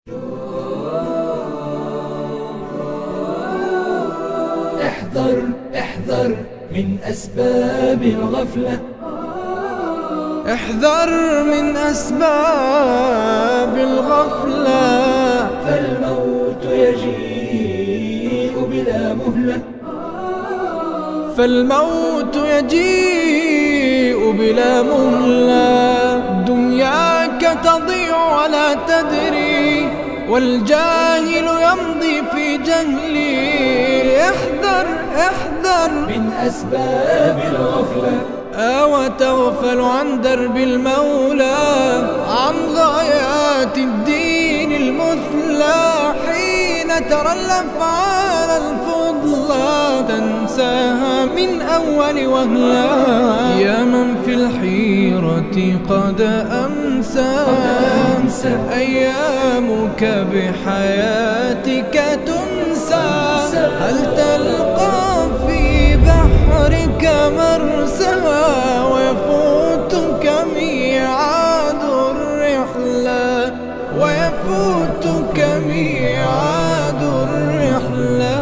احذر احذر من أسباب الغفلة، احذر من أسباب الغفلة، فالموت يجيء بلا مهلة، فالموت يجيء بلا مهلة. دنياك تضيع ولا تدري، والجاهل يمضي في جهله. احذر احذر من أسباب الغفلة، وتغفل عن درب المولى، عن غايات الدين المثلى. حين ترى الأفعال الفضلى تنساها من أول وهلة. يا من في الحيرة قد أمسى أيامك بحياتك تنسى. هل تلقى في بحرك مرسى، ويفوتك ميعاد الرحلة، ويفوتك ميعاد الرحلة.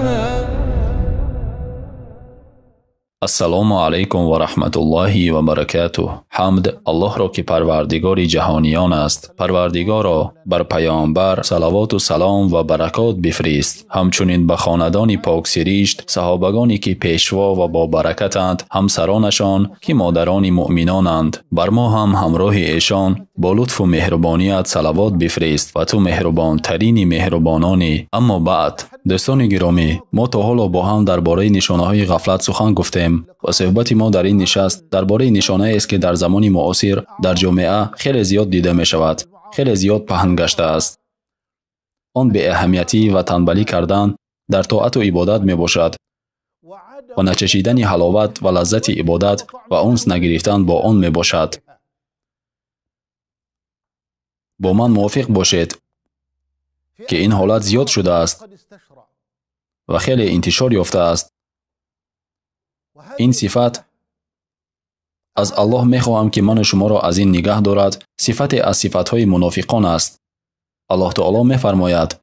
السلام علیکم و رحمت الله و برکاته. حمد الله را که پروردگار جهانیان است. پروردگارا بر پیامبر صلوات و سلام و برکات بفرست. همچنین به خاندان پاک سریشت، صحابگانی که پیشوا و با برکتند، همسرانشان که مادران مؤمنانند، بر ما هم همراه ایشان با لطف و مهربانیت صلوات بفرست و تو مهربان ترین مهربانانی. اما بعد دوستان گرامی، ما تا حالا با هم درباره نشانه های غفلت سخن گفتیم و صحبت ما در این نشست درباره نشانه است که در زمان معاصر در جامعه خیلی زیاد دیده می شود، خیلی زیاد پهن گشته است. آن به اهمیتی و تنبلی کردن در طاعت و عبادت می باشد و نچشیدن حلاوت و لذت عبادت و انس نگرفتن با آن می باشد. با من موافق باشید که این حالت زیاد شده است و خیلی انتشار یافته است. این صفت از الله می خواهم که من و شما را از این نگه دارد. صفت از صفتهای منافقان است. الله تعالی می فرماید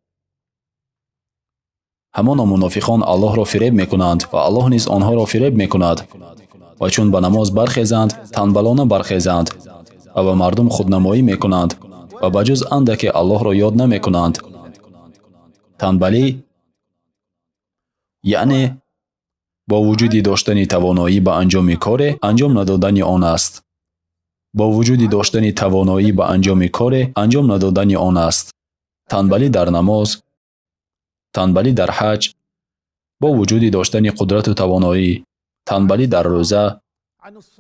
همان منافقان الله را فریب می کنند و الله نیز آنها را فریب می کند. و چون به نماز برخیزند تنبلانه برخیزند و به مردم خودنمایی می کنند و بجز اندک الله را یاد نمی کنند. تنبلی یعنی با وجود داشتن توانایی به انجام کار، انجام ندادن آن است. با وجود داشتن توانایی به انجام کار، انجام ندادن آن است. تنبلی در نماز، تنبلی در حج، با وجود داشتن قدرت و توانایی. تنبلی در روزه،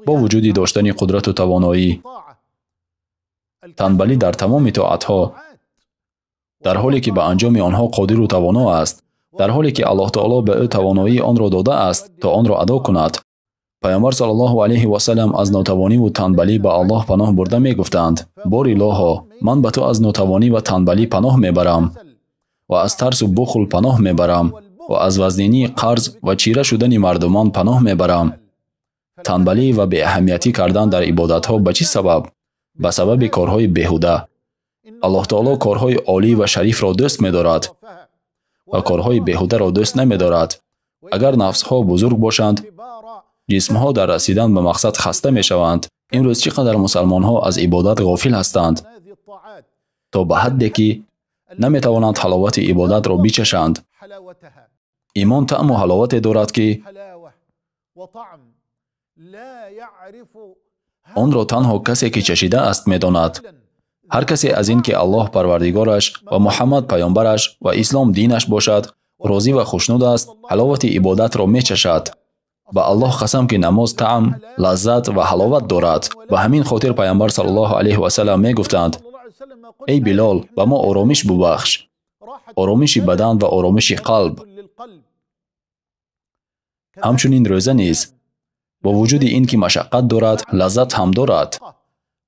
با وجود داشتن قدرت و توانایی. تنبلی در تمام طاعتها، در حالی که به انجام آنها قادر و توانا است، در حالی که الله تعالی به او توانایی آن را داده است تا آن را ادا کند. پیامبر صلی الله علیه و سلم از ناتوانی و تنبلی به الله پناه برده می گفتند: باری الها، من به تو از ناتوانی و تنبلی پناه می برم و از ترس و بخل پناه می برم و از وزنینی قرض و چیره شدن مردمان پناه می برم. تنبلی و بی اهمیتی کردن در عبادت ها به چه سبب؟ به سبب کارهای بیهوده. الله تعالی کارهای عالی و شریف را دوست می دارد و کارهای بیهوده را دوست نمی دارد. اگر نفسها بزرگ باشند، جسمها در رسیدن به مقصد خسته می شوند. امروز چقدر مسلمان ها از عبادت غافل هستند تا به حدی که نمی توانند حلاوت عبادت را بچشند. ایمان طعم و حلاوت دارد که آن را تنها کسی که چشیده است می داند. هر کسی از این که الله پروردگارش و محمد پیامبرش و اسلام دینش باشد راضی و خوشنود است، حلاوت عبادت را می چشد. به الله قسم که نماز طعم، لذت و حلاوت دارد. به همین خاطر پیامبر صلی الله علیه و سلم می گفتند: ای بلال، به ما آرامش ببخش، آرامش بدن و آرامش قلب. همچنین روزه نیز با وجود این که مشقت دارد، لذت هم دارد.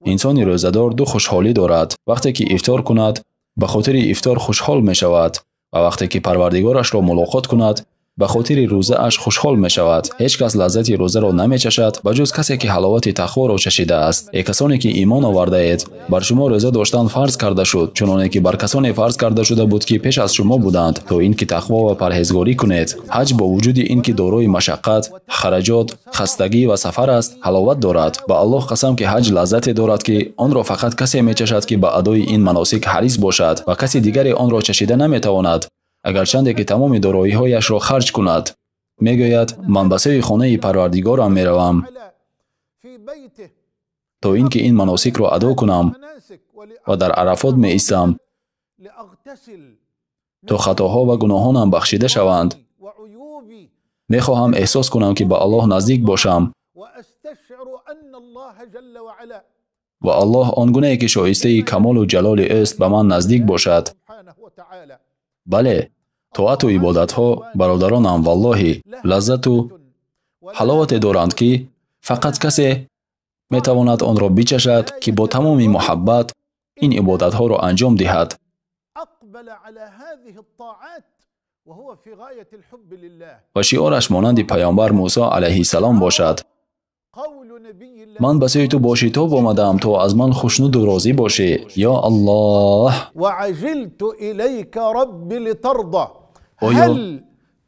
انسان روزه‌دار دو خوشحالی دارد: وقتی که افطار کند به خاطر افطار خوشحال می شود و وقتی که پروردگارش را ملاقات کند به خاطر روزه اش خوشحال می شود. هیچ کس لذت روزه را نمی چشد بجز کسی که حلاوت تقوا را چشیده است. ای کسانی که ایمان آورده اید، بر شما روزه داشتن فرض کرده شد، چنانه که بر کسانی فرض کرده شده بود که پیش از شما بودند، تا اینکه تقوا و پرهیزگاری کنید. حج با وجود اینکه دارای مشقت، خرجات، خستگی و سفر است، حلاوت دارد. به الله قسم که حج لذت دارد که آن را فقط کسی می چشد که به ادای این مناسک حریص باشد و کسی دیگری آن را چشیده نمی تواند، اگرچند که تمام دارایی‌هایش را خرج کند. میگوید من به سوی خانه پروردگارم میروم تا اینکه این مناسک را ادا کنم و در عرفات می ایستم تا خطاها و گناهانم بخشیده شوند. میخواهم احساس کنم که به الله نزدیک باشم و الله آنگونه که شایسته کمال و جلال است به من نزدیک باشد. بله، طاعت و عبادت ها برادرانم والله لذت و حلاوت دارند که فقط کسی می تواند آن را بچشد که با تمام محبت این عبادت ها را انجام دهد. و شعارش مانند پیامبر موسی علیه السلام باشد: من به سوی تو با شتاب آمدم تا از من خوشنود و راضی باشی یا الله. آیا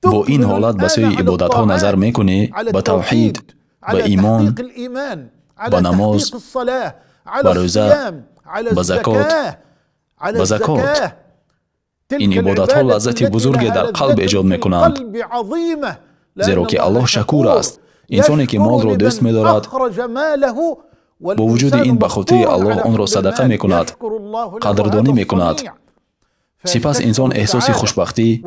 با این حالت به سوی عبادت ها نظر میکنی؟ به توحید، به ایمان، به نماز، به روزه، به زکات. این عبادت ها لذت بزرگی در قلب ایجاد میکنند، زیرا که الله شکور است. انسانی که مال را دوست می‌دارد با وجود این به خاطر الله آن را صدقه می‌کند، قدردانی می‌کند. سپس انسان احساس خوشبختی،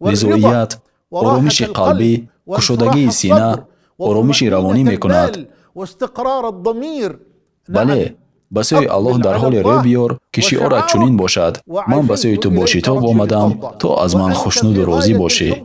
رضایت، آرامش قلبی، گشادگی سینه، آرامش روانی می‌کند. بله، به سوی الله در حال رو بیار که شعارت چنین باشد: من به سوی تو با شتاب آمدم تا از من خوشنود و راضی باشی.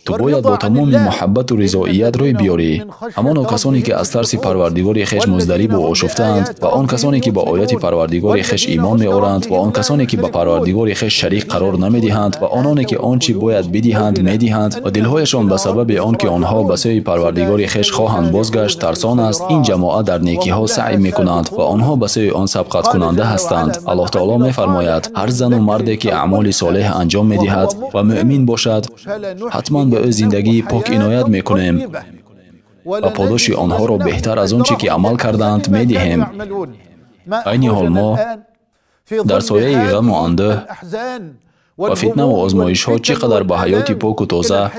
تو باید با تمام محبت و رضایت روی بیاری. همان کسانی که از ترس پروردگار خویش مضطرب و آشفته‌اند و آن کسانی که با آیات پروردگار خویش ایمان می‌آورند و آن کسانی که به پروردگار خویش شریک قرار نمی‌دهند و آنانی که آنچه باید بدهند می‌دهند و دل‌هایشان به سبب آنکه آنها به سوی پروردگار خویش خواهند بازگشت ترسان است. این جماعت در نیکی‌ها سعی می‌کنند و آنها به سوی آن سبقت کننده هستند. الله تعالی می‌فرماید: هر زن و مردی که اعمال صالح انجام می‌دهد و مؤمن باشد، حتما به زندگی پاک عنایت میکنیم و پاداش آنها را بهتر از آنچه که عمل کردند میدهیم. عین حال ما در سایه غم و انده و فتنه و آزمایش ها چقدر به حیات پاک و تازه،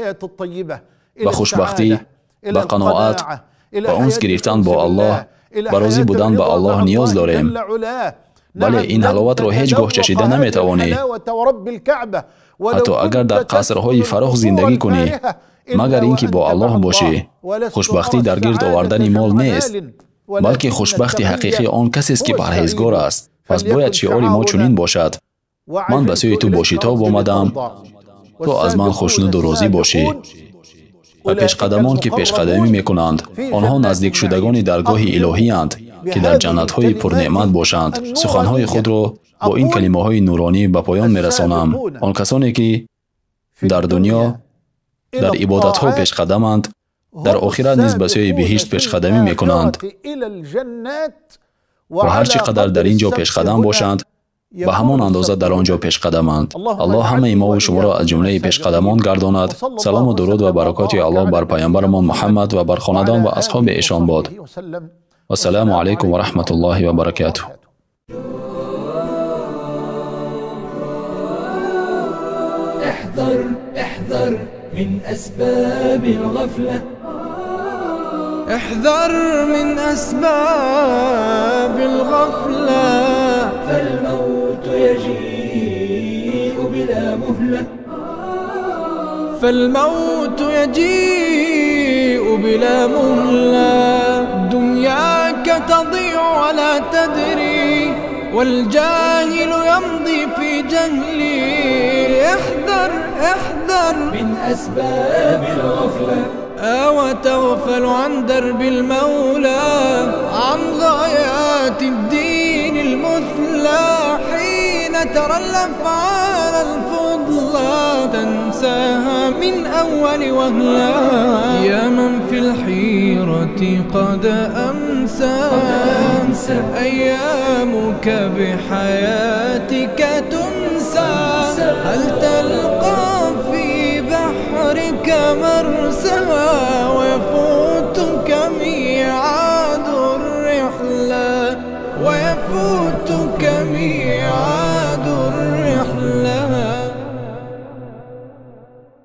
به خوشبختی، به قناعت، به انس گرفتن با الله، به راضی بودن به الله نیاز داریم. بله، این حلاوت را هیچگاه چشیده نمیتوانی، حتی اگر در قصرهای فراخ زندگی کنی، مگر اینکه با الله باشی. خوشبختی در گرد آوردن مال نیست، بلکه خوشبختی حقیقی آن کسی است که پرهیزگار است. پس باید شعار ما چنین باشد: من به سوی تو با شتاب آمدم تا از من خوشنود و راضی باشی. و پیشقدمان که پیشقدمی میکنند، آنها نزدیک شدگان درگاه الهی اند که در جنت‌های پرنعمت باشند. سخنهای خود را با این کلمه‌های نورانی به پایان می‌رسانم. آن کسانی که در دنیا در عبادت‌ها پیشقدمند، در آخرت نیز به سوی بهشت پیشقدمی می‌کنند و هر چقدر در اینجا پیشقدم باشند، به همان اندازه در آنجا پیشقدمند. الله همه ما و شما را از جمله پیشقدمان گرداند. سلام و درود و برکات الله بر پیامبرمان محمد و بر خاندان و اصحاب ایشان باد. و السلام علیکم و رحمت الله و برکاته. احذر من أسباب الغفلة. احذر من أسباب الغفلة، فالموت يجيء بلا مهلة. فالموت يجيء بلا مهلة. دنياك تضيع ولا تدري، والجاهل يمضي في جهله. احذر من أسباب الغفلة. وتغفل عن درب المولى، عن غايات الدين المثلى. حين حين ترى الأفعال الفضلى تنساها من أول وهلة. يا من في الحيرة قد أمسى أيامك بحياتك تنسى. هل تلقى في بحرك مرسى ويفوتك ميعاد الرحلة، ويفوتك ميعاد